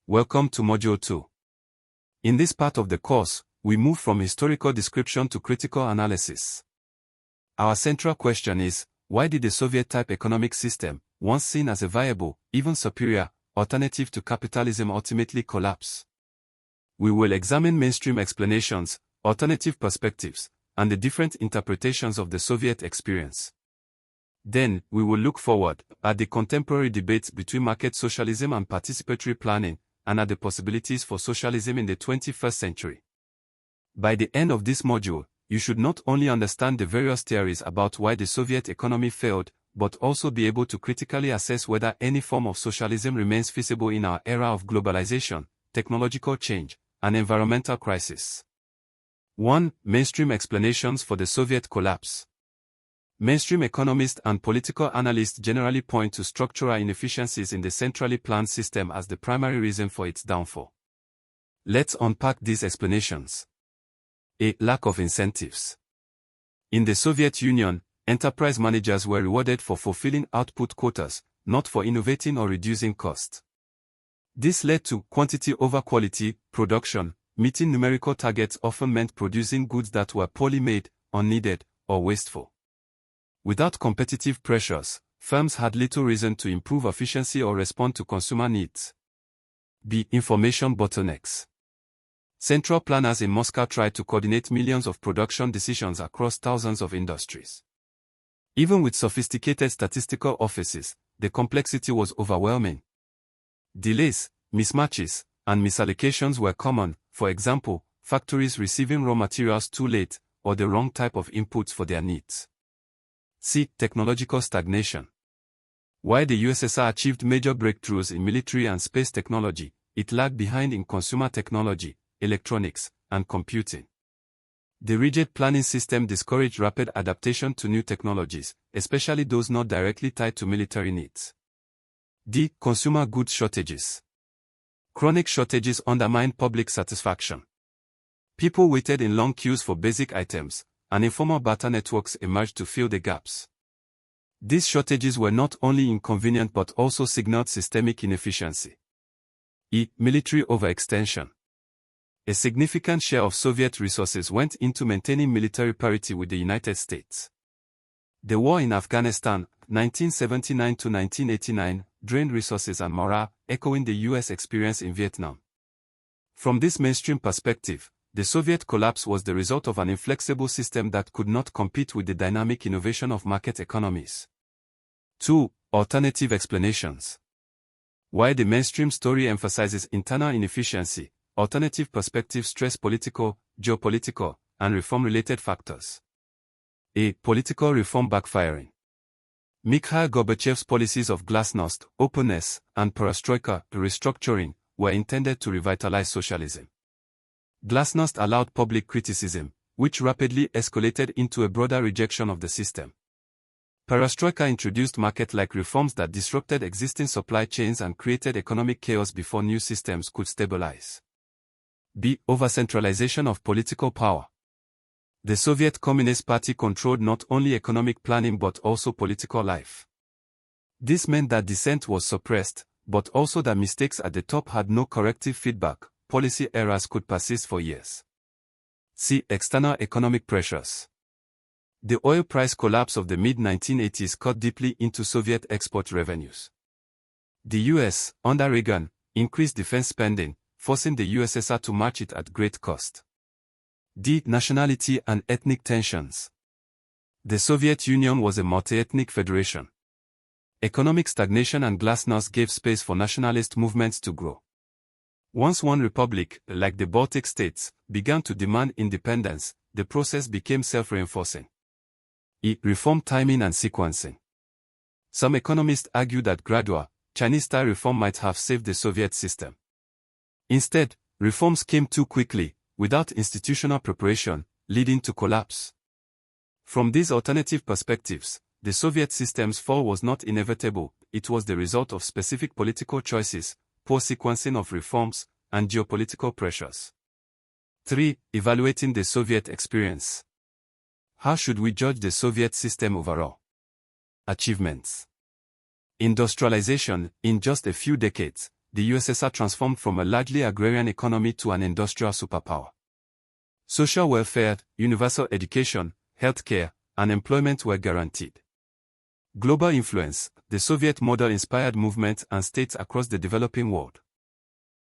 Welcome to Module 2. In this part of the course, we move from historical description to critical analysis. Our central question is, why did the Soviet-type economic system, once seen as a viable, even superior, alternative to capitalism ultimately collapse? We will examine mainstream explanations, alternative perspectives, and the different interpretations of the Soviet experience. Then, we will look forward, at the contemporary debates between market socialism and participatory planning, and at the possibilities for socialism in the 21st century. By the end of this module, you should not only understand the various theories about why the Soviet economy failed, but also be able to critically assess whether any form of socialism remains feasible in our era of globalization, technological change, and environmental crisis. 1. Mainstream explanations for the Soviet collapse. Mainstream economists and political analysts generally point to structural inefficiencies in the centrally planned system as the primary reason for its downfall. Let's unpack these explanations. A. Lack of incentives. In the Soviet Union, enterprise managers were rewarded for fulfilling output quotas, not for innovating or reducing cost. This led to quantity over quality production. Meeting numerical targets often meant producing goods that were poorly made, unneeded, or wasteful. Without competitive pressures, firms had little reason to improve efficiency or respond to consumer needs. B. Information bottlenecks. Central planners in Moscow tried to coordinate millions of production decisions across thousands of industries. Even with sophisticated statistical offices, the complexity was overwhelming. Delays, mismatches, and misallocations were common, for example, factories receiving raw materials too late, or the wrong type of inputs for their needs. C. Technological stagnation. While the USSR achieved major breakthroughs in military and space technology, it lagged behind in consumer technology, electronics, and computing. The rigid planning system discouraged rapid adaptation to new technologies, especially those not directly tied to military needs. D. Consumer goods shortages. Chronic shortages undermined public satisfaction. People waited in long queues for basic items, and informal barter networks emerged to fill the gaps. These shortages were not only inconvenient but also signaled systemic inefficiency. E. Military overextension. A significant share of Soviet resources went into maintaining military parity with the United States. The war in Afghanistan, 1979 to 1989, drained resources and morale, echoing the U.S. experience in Vietnam. From this mainstream perspective, the Soviet collapse was the result of an inflexible system that could not compete with the dynamic innovation of market economies. 2. Alternative explanations. While the mainstream story emphasizes internal inefficiency, alternative perspectives stress political, geopolitical, and reform-related factors. A. Political reform backfiring. Mikhail Gorbachev's policies of glasnost, openness, and perestroika, restructuring, were intended to revitalize socialism. Glasnost allowed public criticism, which rapidly escalated into a broader rejection of the system. Perestroika introduced market-like reforms that disrupted existing supply chains and created economic chaos before new systems could stabilize. B. Over-centralization of political power. The Soviet Communist Party controlled not only economic planning but also political life. This meant that dissent was suppressed, but also that mistakes at the top had no corrective feedback. Policy errors could persist for years. C. External economic pressures. The oil price collapse of the mid-1980s cut deeply into Soviet export revenues. The U.S., under Reagan, increased defense spending, forcing the USSR to match it at great cost. D. Nationality and ethnic tensions. The Soviet Union was a multi-ethnic federation. Economic stagnation and glasnost gave space for nationalist movements to grow. Once one republic, like the Baltic states, began to demand independence, the process became self-reinforcing. E. Reform timing and sequencing. Some economists argue that gradual, Chinese-style reform might have saved the Soviet system. Instead, reforms came too quickly, without institutional preparation, leading to collapse. From these alternative perspectives, the Soviet system's fall was not inevitable, it was the result of specific political choices, poor sequencing of reforms, and geopolitical pressures. 3. Evaluating the Soviet experience. How should we judge the Soviet system overall? Achievements. Industrialization, in just a few decades, the USSR transformed from a largely agrarian economy to an industrial superpower. Social welfare, universal education, healthcare, and employment were guaranteed. Global influence, the Soviet model inspired movements and states across the developing world.